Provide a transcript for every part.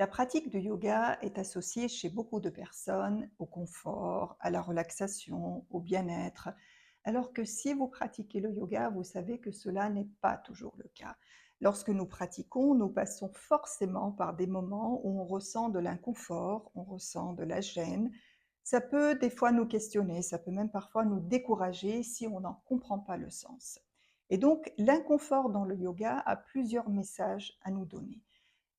La pratique du yoga est associée chez beaucoup de personnes au confort, à la relaxation, au bien-être, alors que si vous pratiquez le yoga, vous savez que cela n'est pas toujours le cas. Lorsque nous pratiquons, nous passons forcément par des moments où on ressent de l'inconfort, on ressent de la gêne. Ça peut des fois nous questionner, ça peut même parfois nous décourager si on n'en comprend pas le sens. Et donc, l'inconfort dans le yoga a plusieurs messages à nous donner.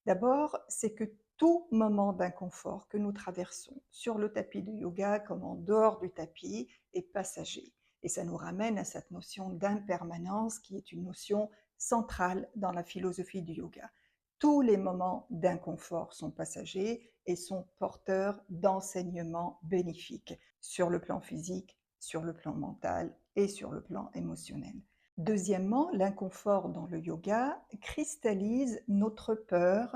D'abord, c'est que tout moment d'inconfort que nous traversons, sur le tapis de yoga comme en dehors du tapis, est passager. Et ça nous ramène à cette notion d'impermanence qui est une notion centrale dans la philosophie du yoga. Tous les moments d'inconfort sont passagers et sont porteurs d'enseignements bénéfiques sur le plan physique, sur le plan mental et sur le plan émotionnel. Deuxièmement, l'inconfort dans le yoga cristallise notre peur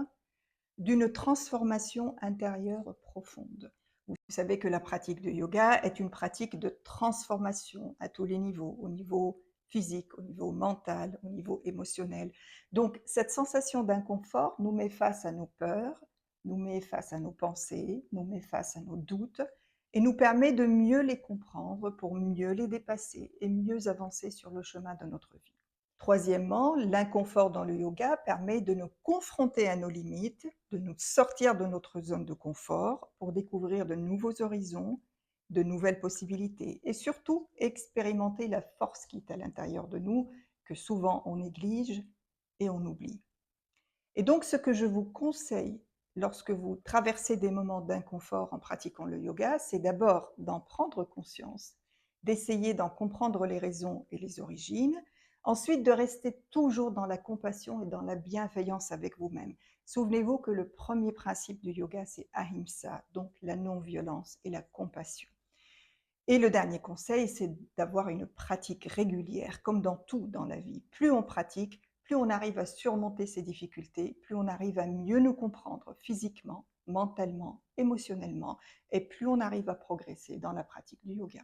d'une transformation intérieure profonde. Vous savez que la pratique de yoga est une pratique de transformation à tous les niveaux, au niveau physique, au niveau mental, au niveau émotionnel. Donc cette sensation d'inconfort nous met face à nos peurs, nous met face à nos pensées, nous met face à nos doutes et nous permet de mieux les comprendre pour mieux les dépasser et mieux avancer sur le chemin de notre vie. Troisièmement, l'inconfort dans le yoga permet de nous confronter à nos limites, de nous sortir de notre zone de confort pour découvrir de nouveaux horizons, de nouvelles possibilités et surtout expérimenter la force qui est à l'intérieur de nous, que souvent on néglige et on oublie. Et donc ce que je vous conseille lorsque vous traversez des moments d'inconfort en pratiquant le yoga, c'est d'abord d'en prendre conscience, d'essayer d'en comprendre les raisons et les origines, ensuite de rester toujours dans la compassion et dans la bienveillance avec vous-même. Souvenez-vous que le premier principe du yoga, c'est ahimsa, donc la non-violence et la compassion. Et le dernier conseil, c'est d'avoir une pratique régulière, comme dans tout dans la vie. Plus on pratique, plus on arrive à surmonter ces difficultés, plus on arrive à mieux nous comprendre physiquement, mentalement, émotionnellement, et plus on arrive à progresser dans la pratique du yoga.